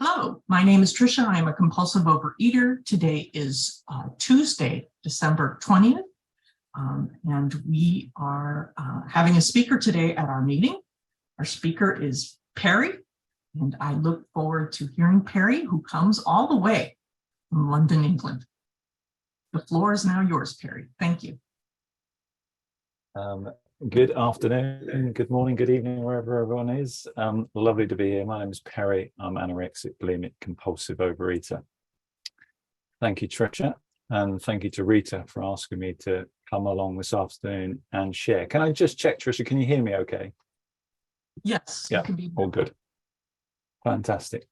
Hello, my name is Tricia. I'm a compulsive overeater. Today is Tuesday, December 20th, and we are having a speaker today at our meeting. Our speaker is Perry, and I look forward to hearing Perry, who comes all the way from London, England. The floor is now yours, Perry. Thank you. Good afternoon, good morning, good evening, wherever everyone is. Lovely to be here. My name is Perry. I'm anorexic, bulimic, compulsive overeater. Thank you, Tricia, and thank you to Rita for asking me to come along this afternoon and share. Can I just check, Tricia, can you hear me okay? Yes. Yeah, all good. Fantastic.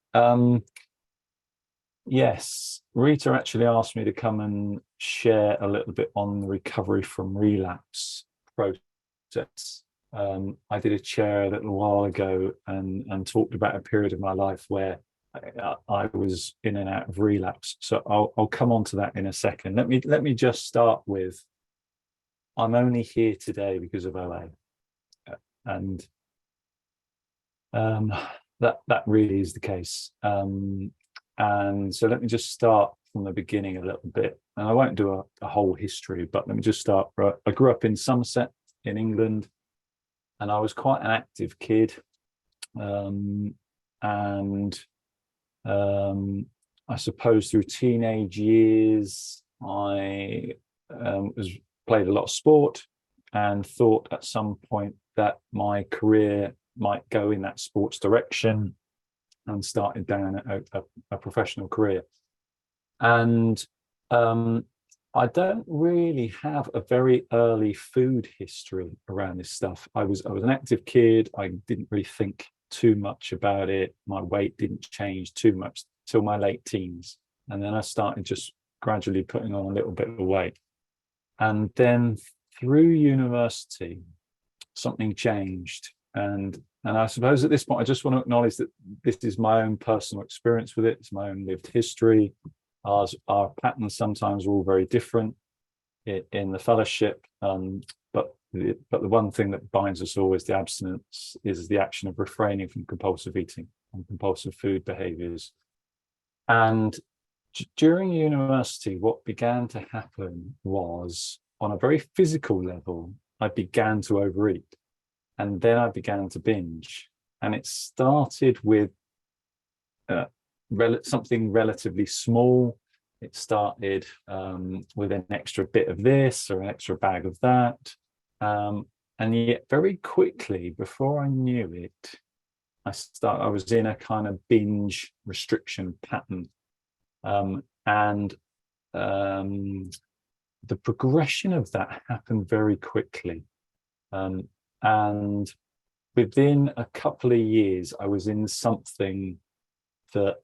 Yes, Rita actually asked me to come and share a little bit on the recovery from relapse process. I did a chair a little while ago and talked about a period of my life where I was in and out of relapse. So I'll come on to that in a second. Let me just start with, I'm only here today because of OA, and that really is the case. And so let me just start from the beginning a little bit, and I won't do a whole history, but let me just start. I grew up in Somerset in England, and I was quite an active kid, and I suppose through teenage years I played a lot of sport and thought at some point that my career might go in that sports direction, and started down a professional career. And I don't really have a very early food history around this stuff. I was an active kid. I didn't really think too much about it. My weight didn't change too much till my late teens. And then I started just gradually putting on a little bit of weight. And then through university, something changed. And I suppose at this point, I just want to acknowledge that this is my own personal experience with it. It's my own lived history. Our patterns sometimes are all very different in the fellowship, but the one thing that binds us all is the abstinence, is the action of refraining from compulsive eating and compulsive food behaviors. And during university, what began to happen was, on a very physical level, I began to overeat. And then I began to binge, and it started with something relatively small. It started with an extra bit of this or an extra bag of that. And yet very quickly, before I knew it, I was in a kind of binge restriction pattern. And the progression of that happened very quickly. And within a couple of years, I was in something that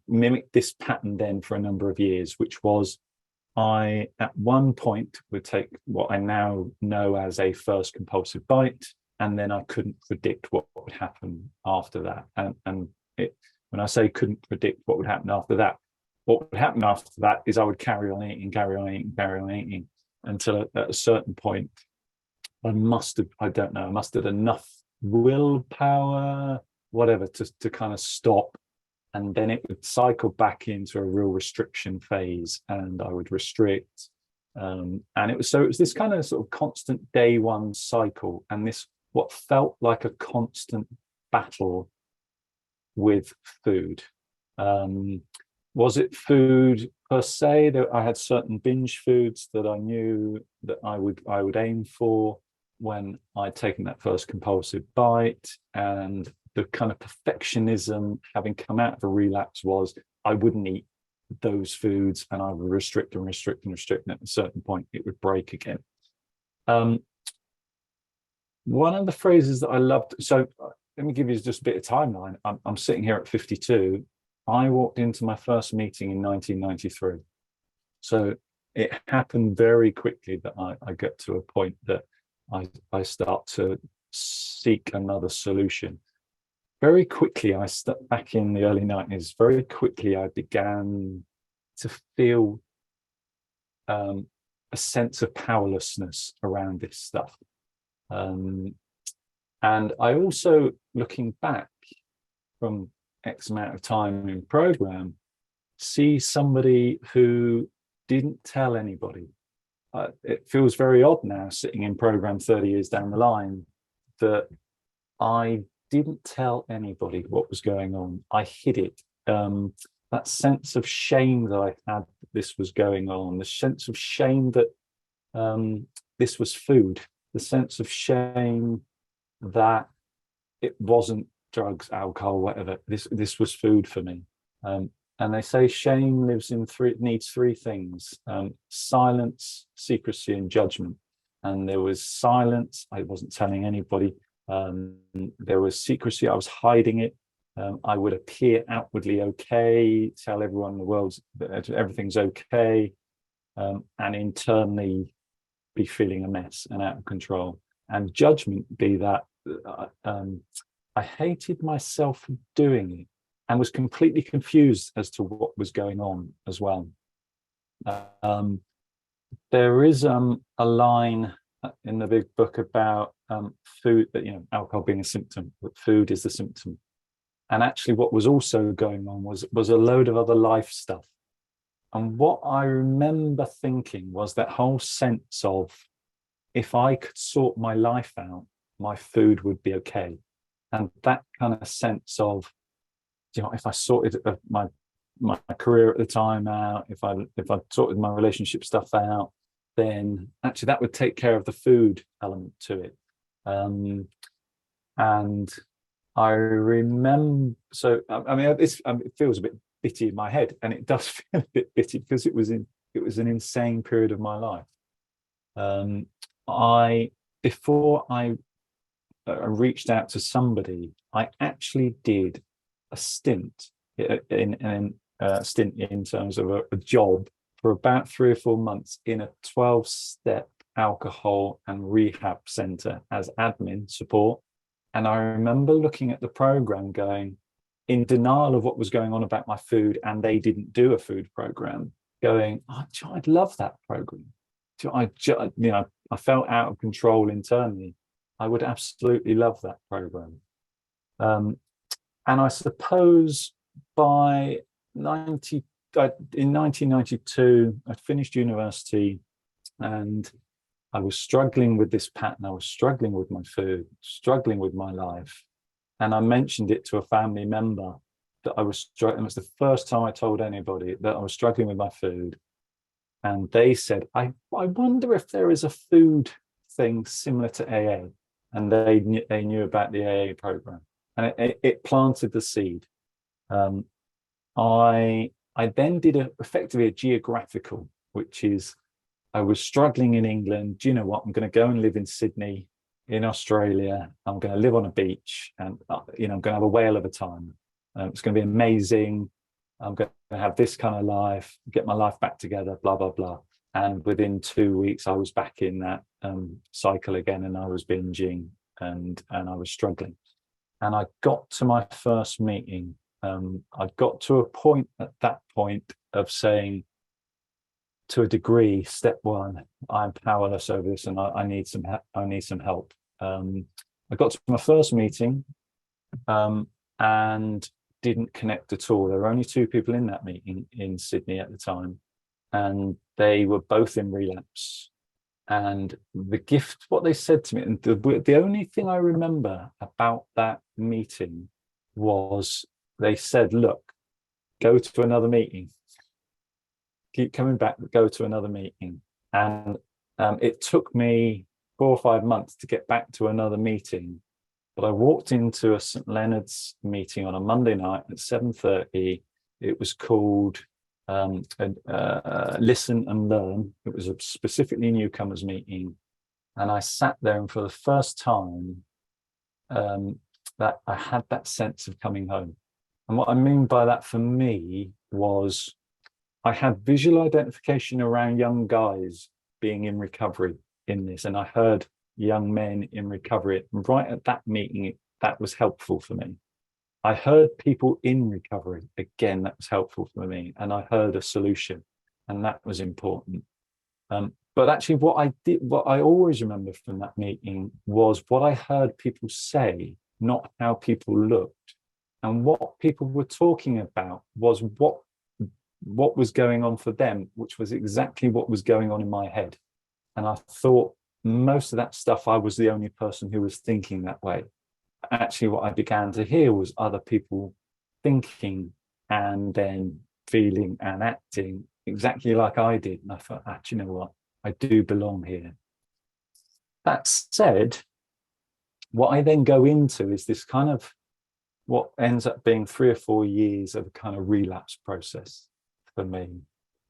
mimicked this pattern then for a number of years, which was I, at one point, would take what I now know as a first compulsive bite, and then I couldn't predict what would happen after that. And when I say couldn't predict what would happen after that, what would happen after that is I would carry on eating until at a certain point, I must have enough willpower, whatever, to kind of stop. And then it would cycle back into a real restriction phase, and I would restrict. And it was this kind of sort of constant day one cycle, and this what felt like a constant battle with food. Was it food per se? That I had certain binge foods that I knew that I would aim for when I'd taken that first compulsive bite, and the kind of perfectionism having come out of a relapse was I wouldn't eat those foods, and I would restrict and restrict and restrict, and at a certain point it would break again. One of the phrases that I loved, so let me give you just a bit of timeline. I'm sitting here at 52. I walked into my first meeting in 1993. So it happened very quickly that I get to a point that I start to seek another solution. Very quickly, back in the early 90s, very quickly I began to feel a sense of powerlessness around this stuff. And I also, looking back from X amount of time in program, see somebody who didn't tell anybody. It feels very odd now, sitting in program 30 years down the line, that I didn't tell anybody what was going on. I hid it. That sense of shame that I had that this was going on, the sense of shame that this was food, the sense of shame that it wasn't drugs, alcohol, whatever. This was food for me. And they say shame needs three things: silence, secrecy, and judgment. And there was silence, I wasn't telling anybody. There was secrecy, I was hiding it. I would appear outwardly okay, tell everyone in the world that everything's okay, and internally be feeling a mess and out of control. And judgment be that I hated myself for doing it and was completely confused as to what was going on as well. There is a line in the big book about food, that, you know, alcohol being a symptom, but food is the symptom. And actually what was also going on was a load of other life stuff. And what I remember thinking was that whole sense of, if I could sort my life out, my food would be okay. And that kind of sense of, you know, if I sorted my career at the time out, if I sorted my relationship stuff out, then actually that would take care of the food element to it. And I remember, so I mean, it feels a bit bitty in my head, and it does feel a bit bitty because it was an insane period of my life. Before I reached out to somebody, I actually did a stint in terms of a job for about 3 or 4 months in a 12-step alcohol and rehab center as admin support. And I remember looking at the program going, in denial of what was going on about my food, and they didn't do a food program, going, oh, I'd love that program. I felt out of control internally. I would absolutely love that program. And I suppose in 1992, I'd finished university and I was struggling with this pattern. I was struggling with my food, struggling with my life. And I mentioned it to a family member that I was struggling. It was the first time I told anybody that I was struggling with my food. And they said, I wonder if there is a food thing similar to AA. And they knew about the AA program. And it planted the seed. I then did effectively a geographical, which is, I was struggling in England. Do you know what? I'm going to go and live in Sydney, in Australia. I'm going to live on a beach, and I'm going to have a whale of a time. It's going to be amazing. I'm going to have this kind of life, get my life back together, blah, blah, blah. And within 2 weeks, I was back in that cycle again, and I was binging and I was struggling. And I got to my first meeting. I got to a point at that point of saying, to a degree, step one, I'm powerless over this, and I need some help. I got to my first meeting and didn't connect at all. There were only 2 people in that meeting in Sydney at the time, and they were both in relapse. And the gift, what they said to me, and the only thing I remember about that meeting was they said, look, go to another meeting. Keep coming back, go to another meeting. And it took me 4 or 5 months to get back to another meeting. But I walked into a St. Leonard's meeting on a Monday night at 7:30. It was called Listen and Learn. It was a specifically newcomers meeting. And I sat there, and for the first time, that I had that sense of coming home. And what I mean by that for me was, I had visual identification around young guys being in recovery in this. And I heard young men in recovery. And right at that meeting, that was helpful for me. I heard people in recovery. Again, that was helpful for me. And I heard a solution, and that was important. But actually what I always remember from that meeting was what I heard people say, not how people looked. And what people were talking about was what was going on for them, which was exactly what was going on in my head. And I thought most of that stuff, I was the only person who was thinking that way. Actually, what I began to hear was other people thinking and then feeling and acting exactly like I did. And I thought, you know what? I do belong here. That said, what I then go into is this kind of what ends up being 3 or 4 years of a kind of relapse process for me.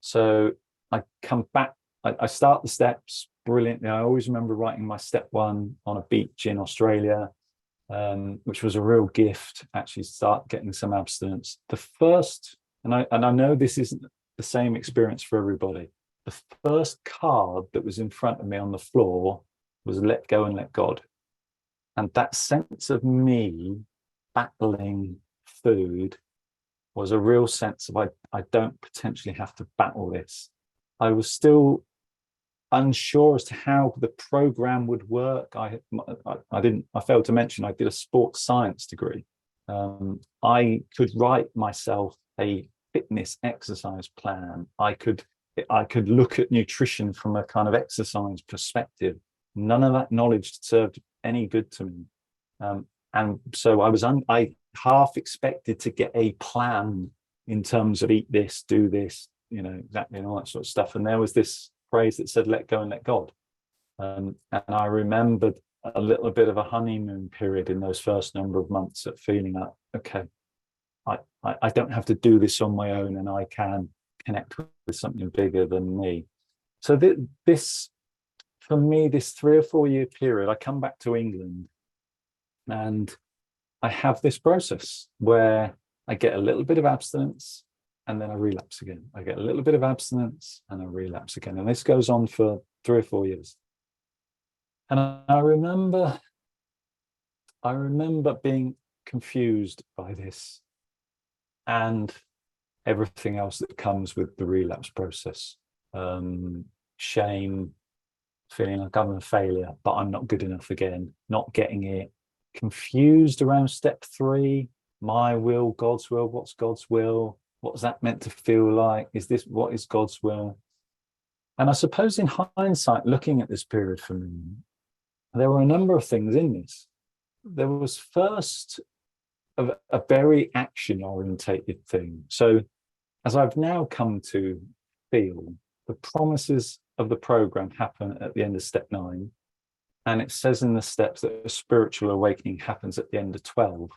So I come back, I start the steps brilliantly. I always remember writing my step 1 on a beach in Australia, which was a real gift, actually start getting some abstinence. The first, and I know this isn't the same experience for everybody, the first card that was in front of me on the floor was let go and let God. And that sense of me battling food was a real sense of I don't potentially have to battle this. I was still unsure as to how the program would work. I failed to mention I did a sports science degree. I could write myself a fitness exercise plan. I could look at nutrition from a kind of exercise perspective. None of that knowledge served any good to me. And so I half expected to get a plan in terms of eat this, do this, exactly, and all that sort of stuff. And there was this phrase that said, let go and let God. And I remembered a little bit of a honeymoon period in those first number of months of feeling like, okay, I don't have to do this on my own, and I can connect with something bigger than me. So this, for me, this 3 or 4 year period, I come back to England and I have this process where I get a little bit of abstinence and then I relapse again. I get a little bit of abstinence and I relapse again. And this goes on for 3 or 4 years. And I remember being confused by this and everything else that comes with the relapse process. Shame, feeling like I'm a failure, but I'm not good enough again, not getting it, confused around step 3, my will, God's will, what's God's will? What's that meant to feel like? What is God's will? And I suppose in hindsight, looking at this period for me, there were a number of things in this. There was first a very action orientated thing. So as I've now come to feel, the promises of the program happen at the end of step 9. And it says in the steps that a spiritual awakening happens at the end of 12.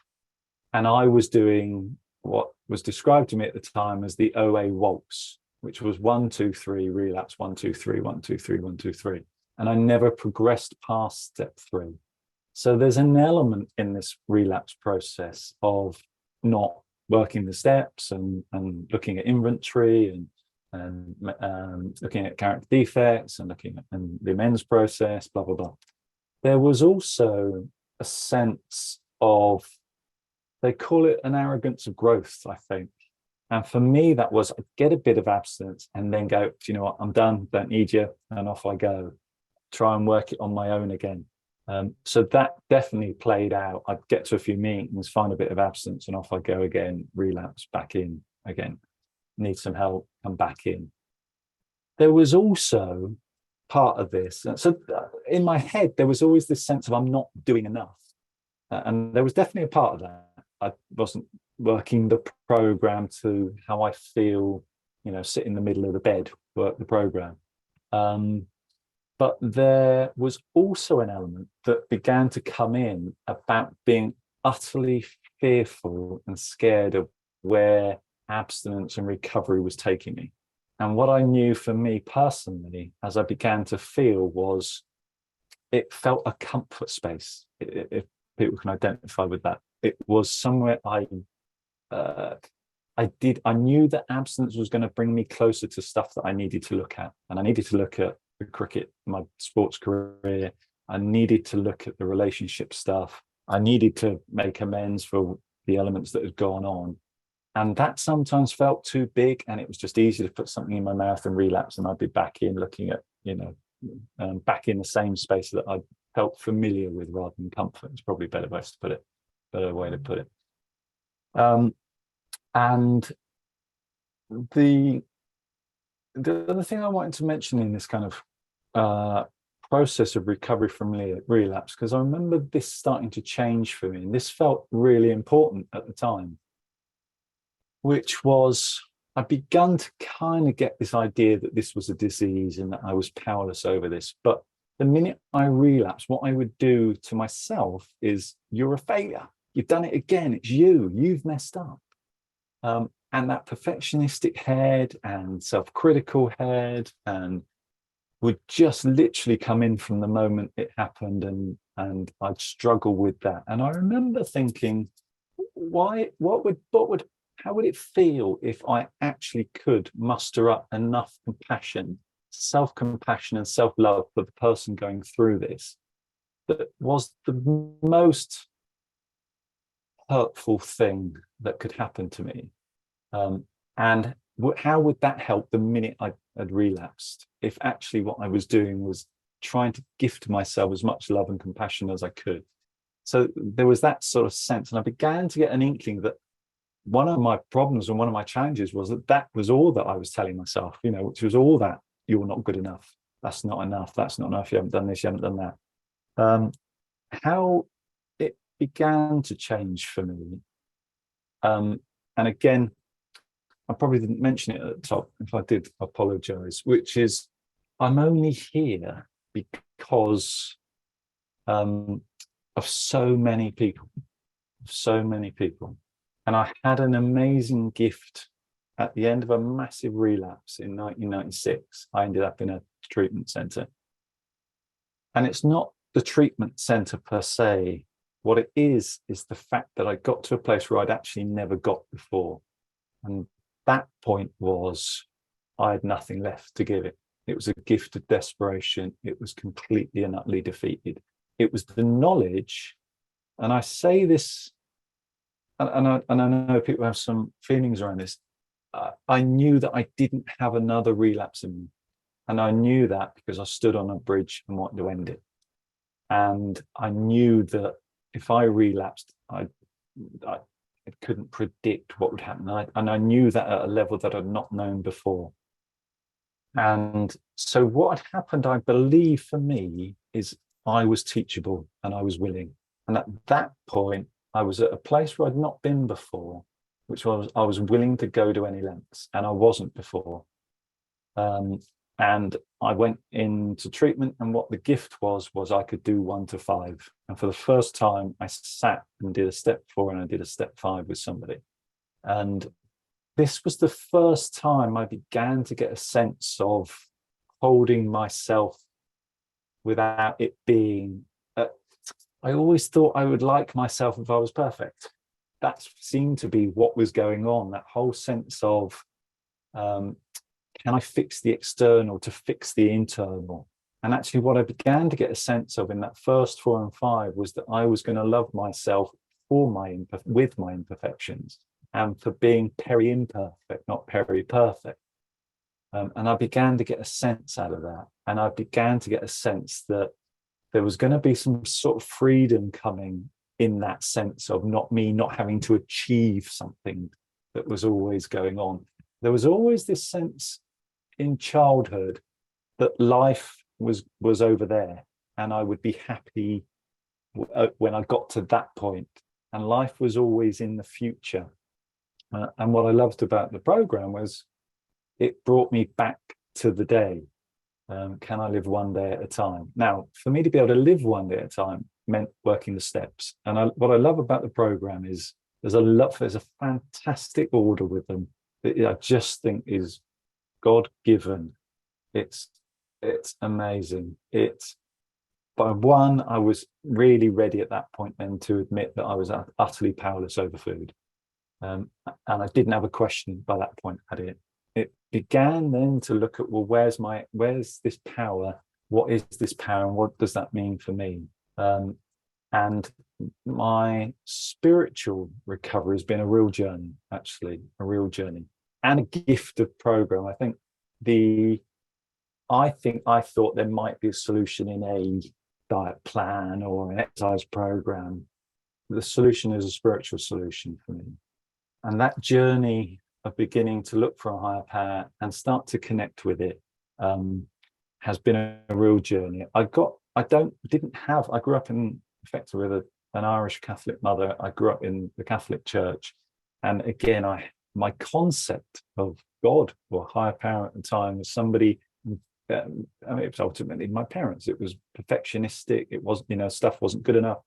And I was doing what was described to me at the time as the OA waltz, which was 1, 2, 3, relapse, 1, 2, 3, 1, 2, 3, 1, 2, 3. And I never progressed past step 3. So there's an element in this relapse process of not working the steps and looking at inventory and looking at character defects and looking at the amends process, blah, blah, blah. There was also a sense of, they call it an arrogance of growth, I think. And for me, that was, I'd get a bit of abstinence and then go, do you know what, I'm done, don't need you, and off I go. Try and work it on my own again. So that definitely played out. I'd get to a few meetings, find a bit of abstinence, and off I go again, relapse back in again. Need some help, come back in. There was also part of this. So in my head, there was always this sense of I'm not doing enough. And there was definitely a part of that. I wasn't working the program to how I feel, sit in the middle of the bed, work the program. But there was also an element that began to come in about being utterly fearful and scared of where abstinence and recovery was taking me. And what I knew for me personally, as I began to feel, was it felt a comfort space, if people can identify with that. It was somewhere I knew that abstinence was going to bring me closer to stuff that I needed to look at. And I needed to look at the cricket, my sports career. I needed to look at the relationship stuff. I needed to make amends for the elements that had gone on. And that sometimes felt too big, and it was just easy to put something in my mouth and relapse, and I'd be back in looking at, back in the same space that I felt familiar with rather than comfort. It's probably a better way to put it. And the other thing I wanted to mention in this kind of process of recovery from relapse, because I remember this starting to change for me, and this felt really important at the time, which was I begun to kind of get this idea that this was a disease and that I was powerless over this. But the minute I relapsed, what I would do to myself is, you're a failure. You've done it again. It's you. You've messed up. And that perfectionistic head and self-critical head and would just literally come in from the moment it happened, and I'd struggle with that. And I remember thinking, how would it feel if I actually could muster up enough compassion, self-compassion and self-love for the person going through this, that was the most hurtful thing that could happen to me. And how would that help the minute I had relapsed, if actually what I was doing was trying to gift myself as much love and compassion as I could? So there was that sort of sense, and I began to get an inkling that one of my problems and one of my challenges was that was all that I was telling myself, which was all that you're not good enough. That's not enough. That's not enough. You haven't done this. You haven't done that. How it began to change for me. And again, I probably didn't mention it at the top. If I did, I apologize, which is I'm only here because of so many people. And I had an amazing gift at the end of a massive relapse in 1996. I ended up in a treatment center. And it's not the treatment center per se. What it is the fact that I got to a place where I'd actually never got before. And that point was I had nothing left to give it. It was a gift of desperation. It was completely and utterly defeated. It was the knowledge, and I say this, and I know people have some feelings around this. I knew that I didn't have another relapse in me. And I knew that because I stood on a bridge and wanted to end it. And I knew that if I relapsed, I couldn't predict what would happen. And I knew that at a level that I'd not known before. And so what had happened, I believe, for me, is I was teachable and I was willing. And at that point, I was at a place where I'd not been before, which was I was willing to go to any lengths, and I wasn't before. And I went into treatment, and what the gift was I could do 1 to 5. And for the first time, I sat and did a step 4 and I did a step 5 with somebody. And this was the first time I began to get a sense of holding myself without it being, I always thought I would like myself if I was perfect. That seemed to be what was going on, that whole sense of, can I fix the external to fix the internal? And actually what I began to get a sense of in that first 4 and 5 was that I was going to love myself with my imperfections, and for being peri-imperfect, not peri-perfect. And I began to get a sense out of that. And I began to get a sense that there was going to be some sort of freedom coming in that sense of not having to achieve something that was always going on. There was always this sense in childhood that life was over there, and I would be happy when I got to that point, and life was always in the future. And what I loved about the program was it brought me back to the day. Can I live one day at a time? Now, for me to be able to live one day at a time meant working the steps. And what I love about the program is there's a fantastic order with them that I just think is God-given. It's amazing. By one, I was really ready at that point then to admit that I was utterly powerless over food. And I didn't have a question by that point at it. It began then to look at, well, where's this power? What is this power, and what does that mean for me? And my spiritual recovery has been a real journey, actually, and a gift of program. I thought there might be a solution in a diet plan or an exercise program. The solution is a spiritual solution for me. and that journey of beginning to look for a higher power and start to connect with it has been a real journey. I grew up in effectively with an Irish Catholic mother. I grew up in the Catholic Church, and again, my concept of God or higher power at the time was somebody. I mean, it was ultimately my parents. It was perfectionistic. It was, stuff wasn't good enough.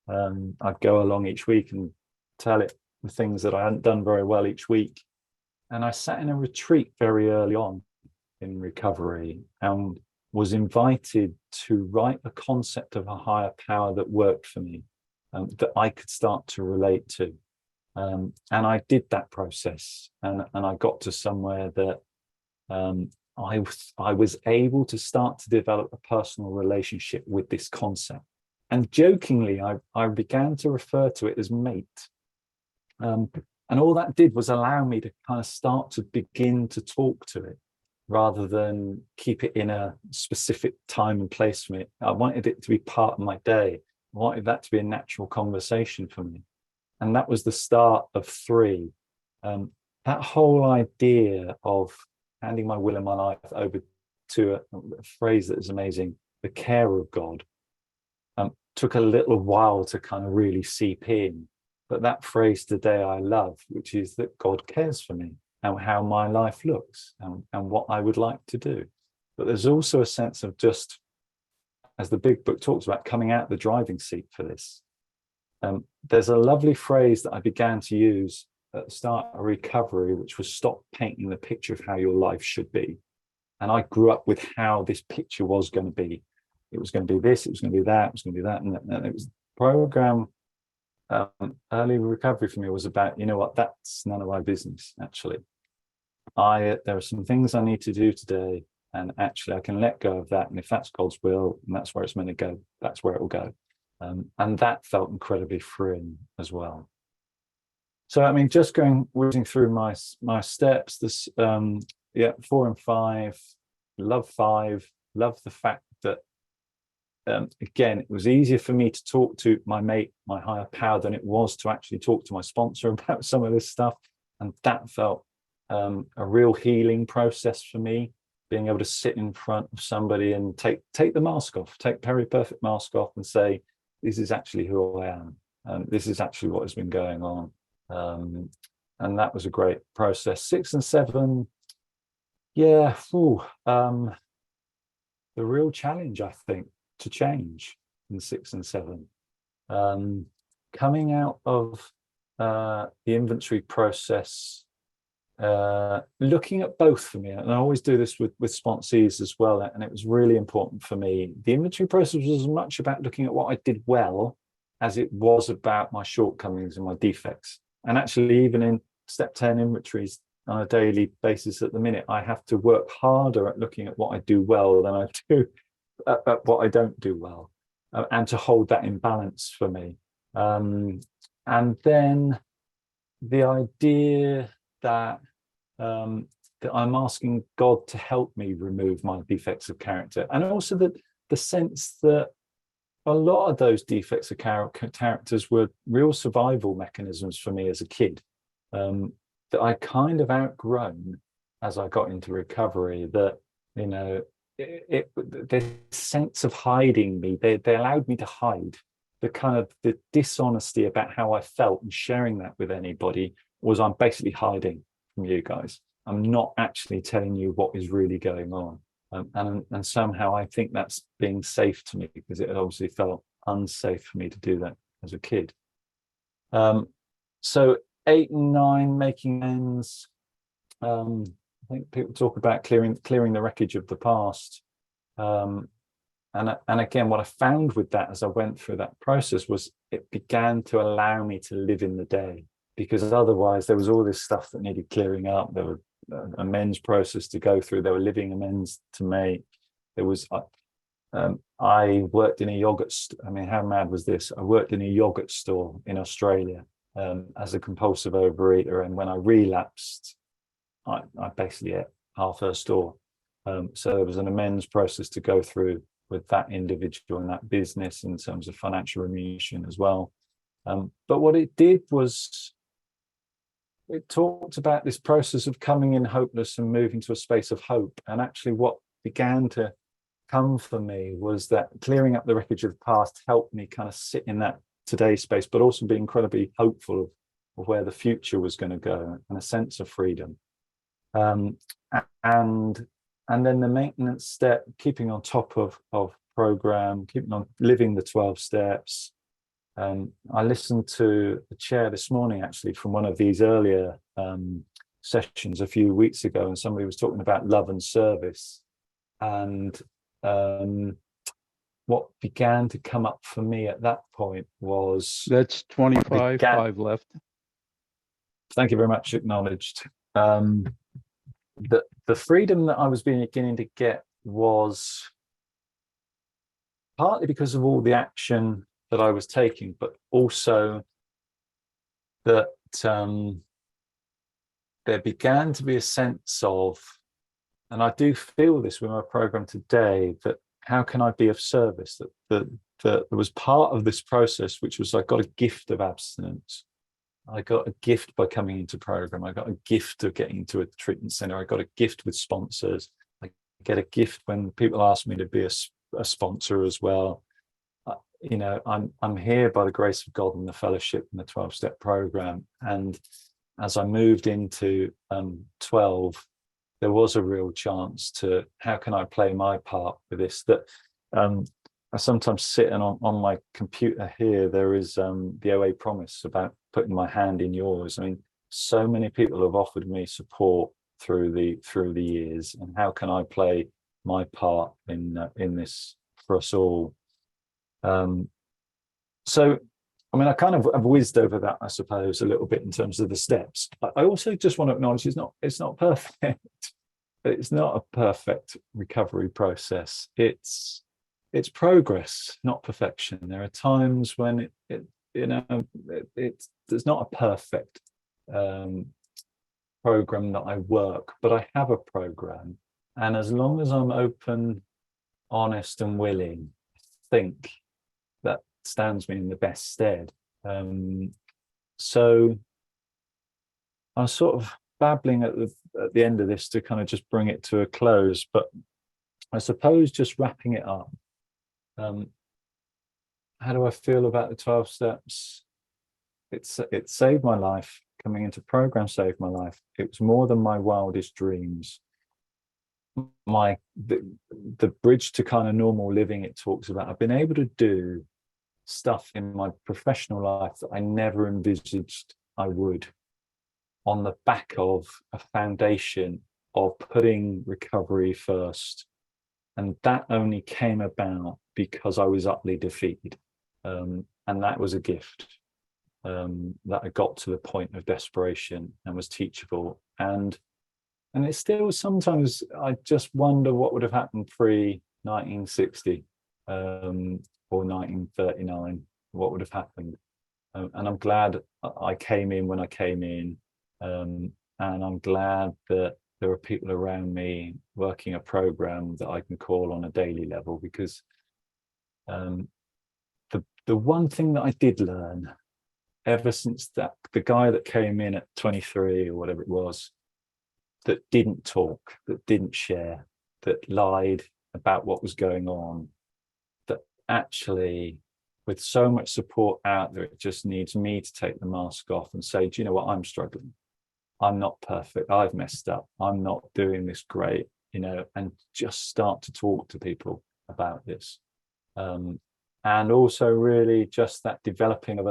I'd go along each week and tell it the things that I hadn't done very well each week. And I sat in a retreat very early on in recovery and was invited to write a concept of a higher power that worked for me, that I could start to relate to. And I did that process, and I got to somewhere that I was able to start to develop a personal relationship with this concept. And jokingly, I began to refer to it as mate. And all that did was allow me to kind of start to begin to talk to it rather than keep it in a specific time and place for me. I wanted it to be part of my day. I wanted that to be a natural conversation for me. And that was the start of 3. That whole idea of handing my will and my life over to a phrase that is amazing, the care of God, took a little while to kind of really seep in. But that phrase today I love, which is that God cares for me and how my life looks and what I would like to do. But there's also a sense of just, as the big book talks about, coming out the driving seat for this. There's a lovely phrase that I began to use at the start of recovery, which was stop painting the picture of how your life should be. And I grew up with how this picture was going to be. It was going to be this, it was going to be that, it was going to be that. And it was the program. Early recovery for me was about, that's none of my business, actually. There are some things I need to do today, and actually I can let go of that. And if that's God's will, and that's where it's meant to go, that's where it will go. And that felt incredibly freeing as well. So, I mean, just whizzing through my steps, 4 and 5, love 5, love the fact that, again, it was easier for me to talk to my mate, my higher power, than it was to actually talk to my sponsor about some of this stuff. And that felt a real healing process for me, being able to sit in front of somebody and take the mask off, take Perry Perfect mask off and say, this is actually who I am. This is actually what has been going on. And that was a great process. 6 and 7, the real challenge, I think, to change in 6 and 7. Coming out of the inventory process, looking at both for me, and I always do this with sponsees as well, and it was really important for me. The inventory process was as much about looking at what I did well as it was about my shortcomings and my defects. And actually, even in step 10 inventories on a daily basis at the minute, I have to work harder at looking at what I do well than I do at what I don't do well, and to hold that in balance for me. And then the idea that I'm asking God to help me remove my defects of character, and also the sense that a lot of those defects of characters were real survival mechanisms for me as a kid, that I kind of outgrown as I got into recovery. That, the sense of hiding me, they allowed me to hide. The dishonesty about how I felt and sharing that with anybody was, I'm basically hiding from you guys. I'm not actually telling you what is really going on. And somehow I think that's being safe to me, because it obviously felt unsafe for me to do that as a kid. So 8 and 9, making amends. I think people talk about clearing the wreckage of the past. And again, what I found with that as I went through that process was it began to allow me to live in the day, because otherwise there was all this stuff that needed clearing up. There were amends process to go through. There were living amends to make. There was, I worked in a yogurt. I mean, how mad was this? I worked in a yogurt store in Australia as a compulsive overeater, and when I relapsed, I basically ate half her store. So there was an amends process to go through with that individual and that business in terms of financial remuneration as well. But what it did was, it talked about this process of coming in hopeless and moving to a space of hope. And actually what began to come for me was that clearing up the wreckage of the past helped me kind of sit in that today space, but also be incredibly hopeful of where the future was going to go, and a sense of freedom. And then the maintenance step, keeping on top of program, keeping on living the 12 steps. I listened to a chair this morning, actually, from one of these earlier sessions a few weeks ago, and somebody was talking about love and service. And what began to come up for me at that point was... That's 25, 5 left. Thank you very much, acknowledged. The freedom that I was beginning to get was partly because of all the action that I was taking, but also that there began to be a sense of, and I do feel this with my program today, that how can I be of service? That there was part of this process, which was I got a gift of abstinence. I got a gift by coming into program. I got a gift of getting into a treatment center. I got a gift with sponsors. I get a gift when people ask me to be a sponsor as well. You know, I'm here by the grace of God and the fellowship and the 12-step program. And as I moved into 12, there was a real chance to, how can I play my part with this? That I sometimes sit and on my computer here, there is the OA promise about putting my hand in yours. I mean, so many people have offered me support through the years, and how can I play my part in this for us all? So, I mean, I kind of have whizzed over that, I suppose, a little bit in terms of the steps. I also just want to acknowledge it's not perfect. It's not a perfect recovery process. It's progress, not perfection. There are times when there's not a perfect program that I work, but I have a program, and as long as I'm open, honest, and willing, I think that stands me in the best stead. So I was sort of babbling at the end of this to kind of just bring it to a close, but I suppose just wrapping it up. How do I feel about the 12 steps? It saved my life. Coming into program saved my life. It was more than my wildest dreams. The bridge to kind of normal living it talks about. I've been able to do stuff in my professional life that I never envisaged I would, on the back of a foundation of putting recovery first. And that only came about because I was utterly defeated. And that was a gift, that I got to the point of desperation and was teachable. And it's still sometimes I just wonder what would have happened pre-1960 or 1939, what would have happened. And I'm glad I came in when I came in. And I'm glad that there are people around me working a program that I can call on a daily level, because the one thing that I did learn ever since that, the guy that came in at 23 or whatever it was, that didn't talk, that didn't share, that lied about what was going on, that actually with so much support out there, it just needs me to take the mask off and say, do you know what, I'm struggling. I'm not perfect. I've messed up. I'm not doing this great, and just start to talk to people about this. And also really just that developing of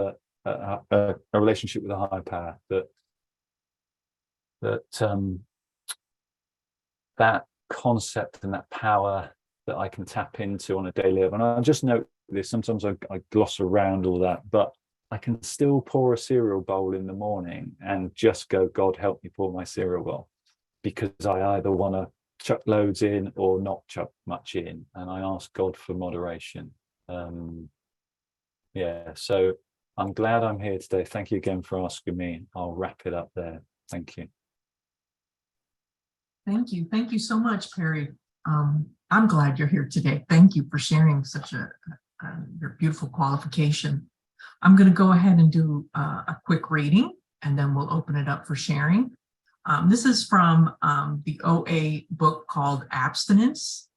a relationship with a higher power, that concept and that power that I can tap into on a daily level. And I just note this, sometimes I gloss around all that, but I can still pour a cereal bowl in the morning and just go, God, help me pour my cereal bowl, because I either want to chuck loads in or not chuck much in. And I ask God for moderation. So I'm glad I'm here today. Thank you again for asking me. I'll wrap it up there. Thank you. Thank you. Thank you so much, Perry. I'm glad you're here today. Thank you for sharing such your beautiful qualification. I'm going to go ahead and do a quick reading. and then we'll open it up for sharing. This is from the OA book called Abstinence.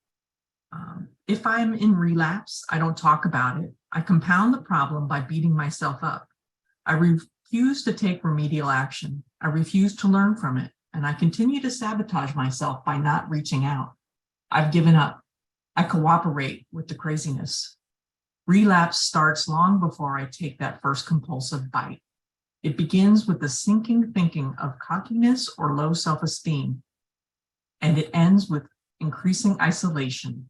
If I'm in relapse, I don't talk about it. I compound the problem by beating myself up. I refuse to take remedial action. I refuse to learn from it, and I continue to sabotage myself by not reaching out. I've given up. I cooperate with the craziness. Relapse starts long before I take that first compulsive bite. It begins with the sinking thinking of cockiness or low self-esteem, and it ends with increasing isolation,